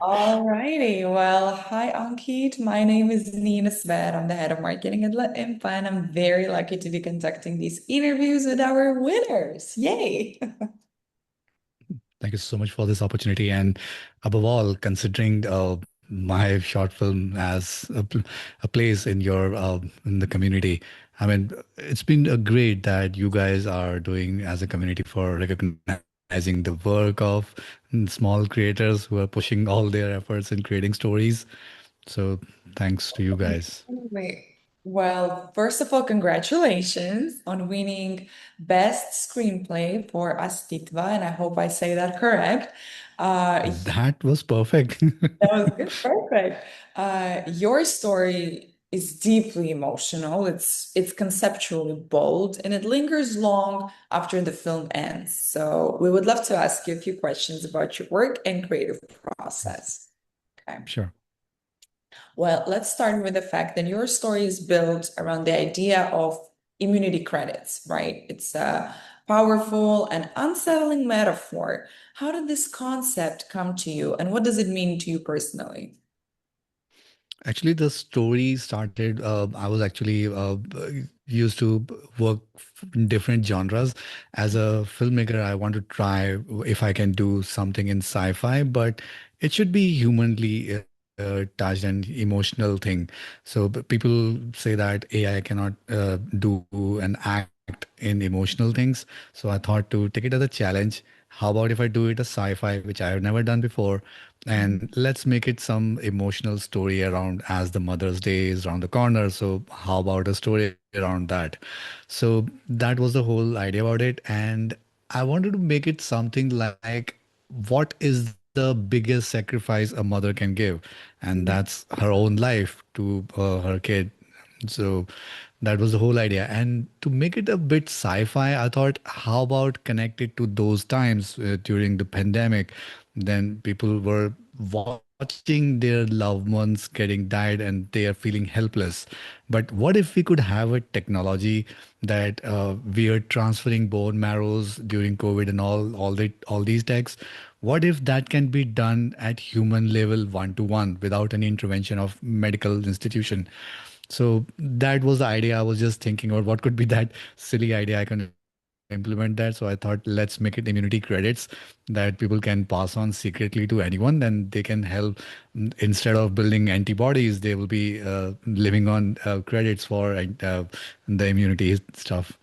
Alrighty. Well, hi, Ankit. My name is Nina Svet. I'm the head of marketing at LAAIMPA, and I'm very lucky to be conducting these interviews with our winners. Yay! Thank you so much for this opportunity. And above all, considering my short film as a place in the community. I mean, it's been great that you guys are doing as a community for recognizing the work of small creators who are pushing all their efforts in creating stories. So thanks to you guys. Wait. Well, first of all, congratulations on winning Best Screenplay for Astitva, and I hope I say that correct. That was perfect. That was good. Perfect. Your story is deeply emotional. It's conceptually bold and it lingers long after the film ends. So we would love to ask you a few questions about your work and creative process. Okay. Sure. Well, let's start with the fact that your story is built around the idea of immunity credits, right? It's a powerful and unsettling metaphor. How did this concept come to you, and what does it mean to you personally? Actually, the story started. I was actually used to work in different genres. As a filmmaker, I want to try if I can do something in sci-fi, but it should be humanly touched and emotional thing. So people say that AI cannot do and act in emotional things. So I thought to take it as a challenge. How about if I do it a sci-fi, which I have never done before? And let's make it some emotional story around as the Mother's Day is around the corner. So how about a story around that? So that was the whole idea about it. And I wanted to make it something like what is the biggest sacrifice a mother can give? And that's her own life to her kid. So that was the whole idea. And to make it a bit sci-fi, I thought, how about connect it to those times during the pandemic? Then people were watching their loved ones getting died and they are feeling helpless. But what if we could have a technology that we are transferring bone marrows during COVID and all these techs? What if that can be done at human level one to one without any intervention of medical institution? So that was the idea. I was just thinking about what could be that silly idea I can implement that. So I thought, let's make it immunity credits that people can pass on secretly to anyone, then they can help. Instead of building antibodies, they will be living on credits for the immunity stuff.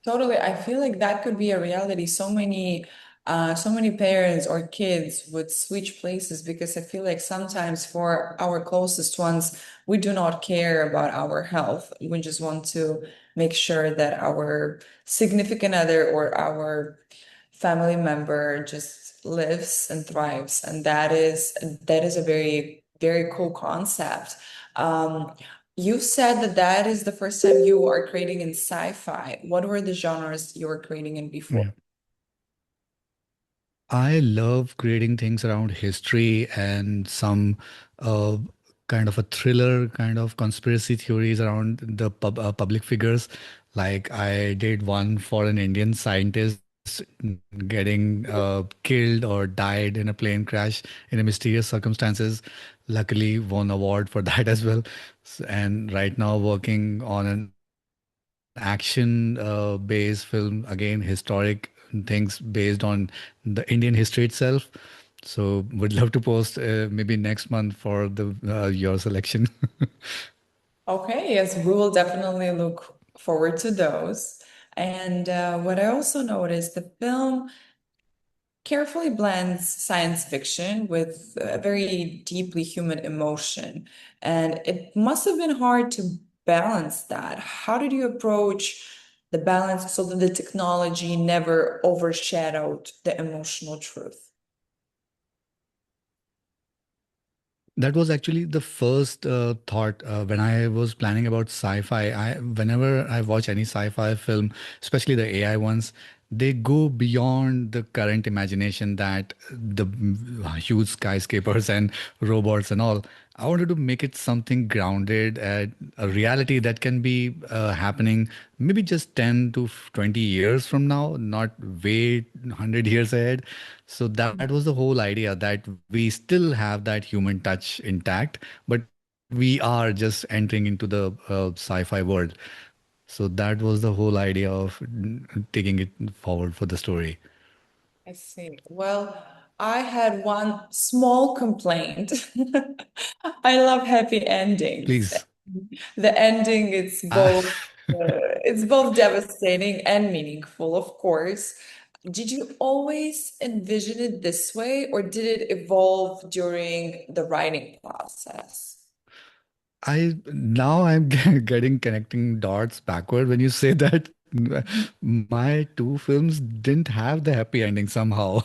Totally. I feel like that could be a reality. So many parents or kids would switch places because I feel like sometimes for our closest ones, we do not care about our health. We just want to make sure that our significant other or our family member just lives and thrives. And that is a very, very cool concept. You said that that is the first time you are creating in sci-fi. What were the genres you were creating in before? Yeah. I love creating things around history and some uh, kind of a thriller, kind of conspiracy theories around the public figures. Like I did one for an Indian scientist getting killed or died in a plane crash in a mysterious circumstances. Luckily, won award for that as well. And right now working on an action based film, again historic things based on the Indian history itself. So would love to post maybe next month for the your selection. Okay, yes, we will definitely look forward to those. And what I also noticed, the film carefully blends science fiction with a very deeply human emotion. And it must have been hard to balance that. How did you approach the balance so that the technology never overshadowed the emotional truth? That was actually the first thought when I was planning about sci-fi. I whenever I watch any sci-fi film, especially the AI ones, they go beyond the current imagination that the huge skyscrapers and robots and all. I wanted to make it something grounded at a reality that can be happening maybe just 10 to 20 years from now, not way 100 years ahead. So that was the whole idea, that we still have that human touch intact, but we are just entering into the sci-fi world. So that was the whole idea of taking it forward for the story. I see. Well, I had one small complaint. I love happy endings. Please. The ending, Ah, it's both devastating and meaningful, of course. Did you always envision it this way, or did it evolve during the writing process? I now I'm getting connecting dots backward when you say that. My two films didn't have the happy ending somehow.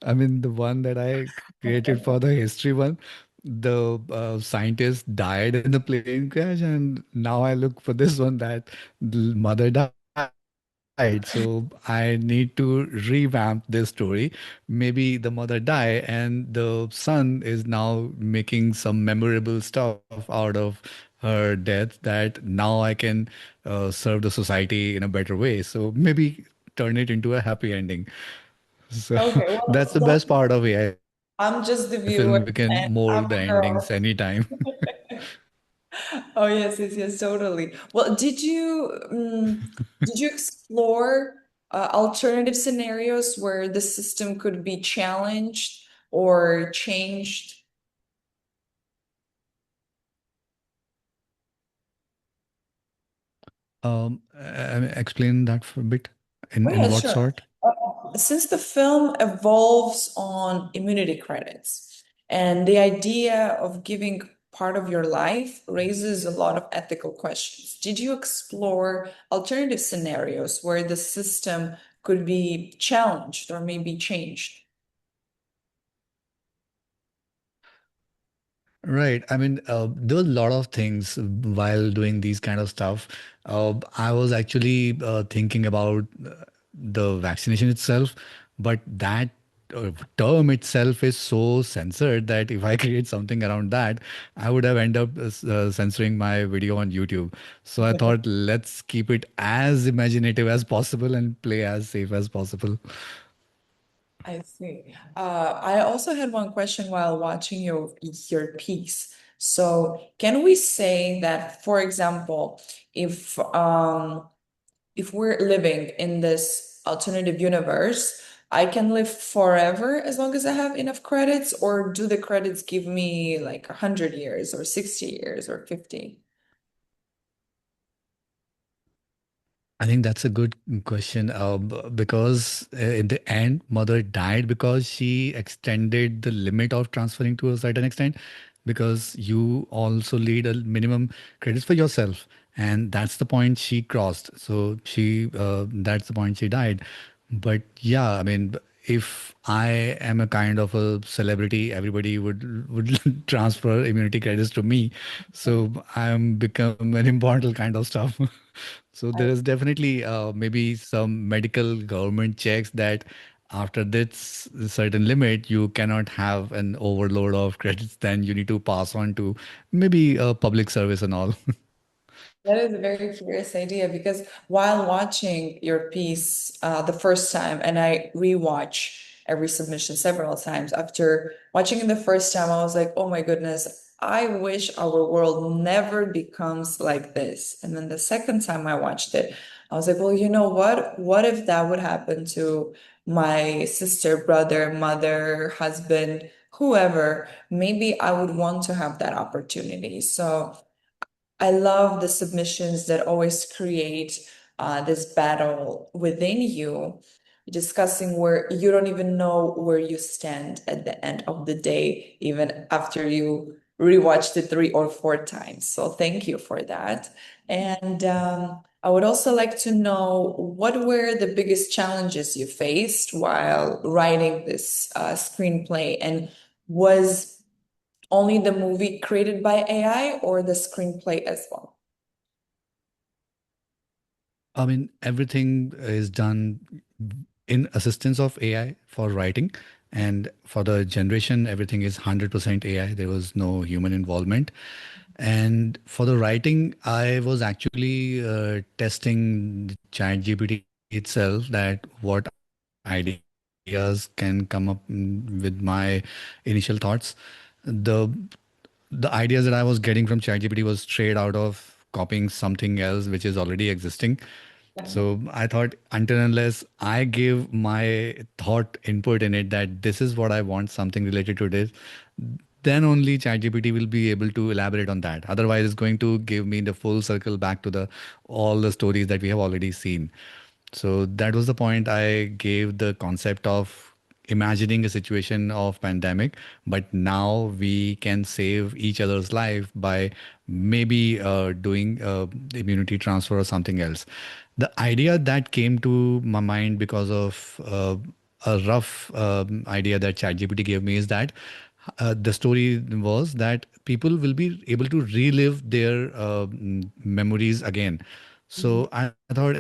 I mean, the one that I created for the history one, the scientist died in the plane crash, and now I look for this one that the mother died. So I need to revamp this story. Maybe the mother die, and the son is now making some memorable stuff out of her death, that now I can serve the society in a better way. So maybe turn it into a happy ending. So Okay, that's the well, best part of AI film. We can I'm just the mold the viewer endings and I'm anytime. the girl. Oh yes, yes, yes, totally. Well, did you explore alternative scenarios where the system could be challenged or changed? Explain that for a bit. Oh In yeah, what sure. sort? Since the film evolves on immunity credits, and the idea of giving part of your life raises a lot of ethical questions. Did you explore alternative scenarios where the system could be challenged or maybe changed? Right. I mean, there were a lot of things while doing these kind of stuff. I was actually thinking about the vaccination itself, but that term itself is so censored that if I create something around that, I would have ended up censoring my video on YouTube. So I thought, let's keep it as imaginative as possible and play as safe as possible. I see. I also had one question while watching your piece. So, can we say that, for example, if we're living in this alternative universe, I can live forever as long as I have enough credits, or do the credits give me like 100 years or 60 years or 50? I think that's a good question because in the end, mother died because she extended the limit of transferring to a certain extent because you also lead a minimum credits for yourself. And that's the point she crossed. So that's the point she died. But yeah, I mean, if I am a kind of a celebrity, everybody would transfer immunity credits to me. So I'm become an immortal kind of stuff. So there is definitely maybe some medical government checks that after this certain limit, you cannot have an overload of credits. Then you need to pass on to maybe public service and all. That is a very curious idea because while watching your piece the first time, and I rewatch every submission several times, after watching it the first time, I was like, oh my goodness, I wish our world never becomes like this. And then the second time I watched it, I was like, well, you know what? What if that would happen to my sister, brother, mother, husband, whoever? Maybe I would want to have that opportunity. So I love the submissions that always create this battle within you, discussing where you don't even know where you stand at the end of the day, even after you rewatched it 3 or 4 times. So thank you for that. And I would also like to know what were the biggest challenges you faced while writing this screenplay, and was only the movie created by AI or the screenplay as well? I mean, everything is done. in assistance of AI for writing. And for the generation, everything is 100% AI. There was no human involvement. And for the writing, I was actually testing ChatGPT itself, that what ideas can come up with my initial thoughts. The the ideas that I was getting from ChatGPT was straight out of copying something else which is already existing. So I thought, until unless I give my thought input in it that this is what I want, something related to this, then only ChatGPT will be able to elaborate on that. Otherwise, it's going to give me the full circle back to the all the stories that we have already seen. So that was the point I gave the concept of imagining a situation of pandemic, but now we can save each other's life by maybe doing immunity transfer or something else. The idea that came to my mind because of a rough idea that ChatGPT gave me is that the story was that people will be able to relive their memories again. So I thought,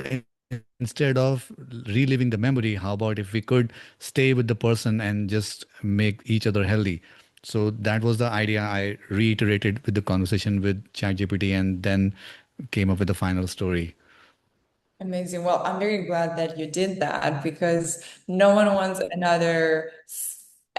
instead of reliving the memory, how about if we could stay with the person and just make each other healthy? So that was the idea I reiterated with the conversation with ChatGPT, and then came up with the final story. Amazing. Well, I'm very glad that you did that because no one wants another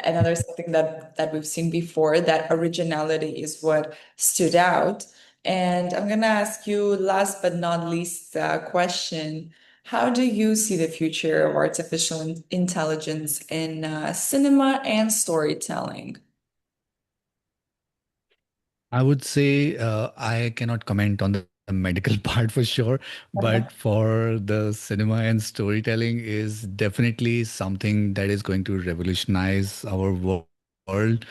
something that we've seen before. That originality is what stood out. And I'm gonna ask you last but not least question. How do you see the future of artificial intelligence in cinema and storytelling? I would say I cannot comment on the medical part for sure, but for the cinema and storytelling is definitely something that is going to revolutionize our world.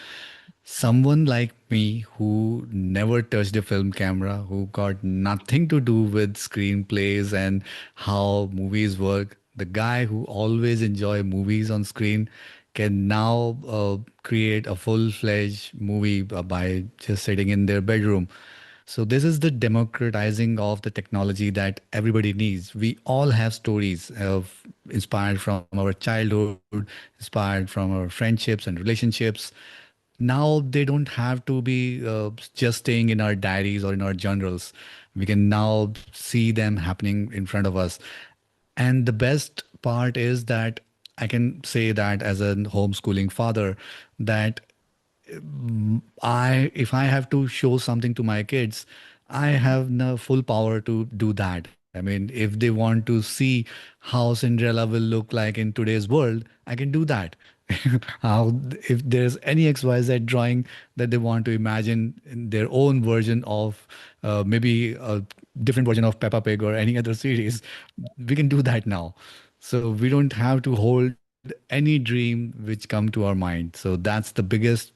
Someone like me who never touched a film camera, who got nothing to do with screenplays and how movies work, the guy who always enjoy movies on screen can now create a full-fledged movie by just sitting in their bedroom. So this is the democratizing of the technology that everybody needs. We all have stories of inspired from our childhood, inspired from our friendships and relationships. Now they don't have to be just staying in our diaries or in our journals. We can now see them happening in front of us. And the best part is that I can say that as a homeschooling father, that if I have to show something to my kids, I have the full power to do that. I mean, if they want to see how Cinderella will look like in today's world, I can do that. How, if there's any XYZ drawing that they want to imagine in their own version of maybe a different version of Peppa Pig or any other series, we can do that now. So we don't have to hold any dream which come to our mind. So that's the biggest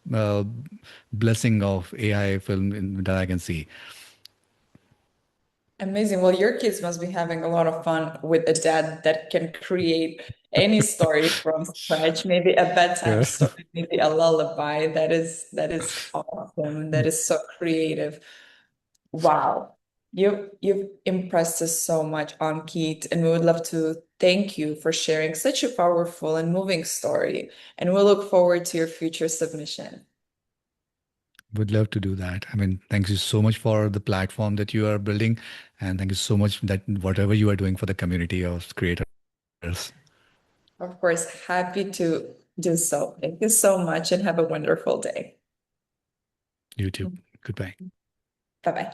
blessing of AI that I can see. Amazing. Well, your kids must be having a lot of fun with a dad that can create any story from scratch, maybe a bedtime Yeah. story, maybe a lullaby. That is awesome. That is so creative. Wow. You've impressed us so much, Ankit, and we would love to thank you for sharing such a powerful and moving story. And we'll look forward to your future submission. Would love to do that. I mean, thank you so much for the platform that you are building, and thank you so much that whatever you are doing for the community of creators. Of course, happy to do so. Thank you so much and have a wonderful day. YouTube. Goodbye. Bye bye.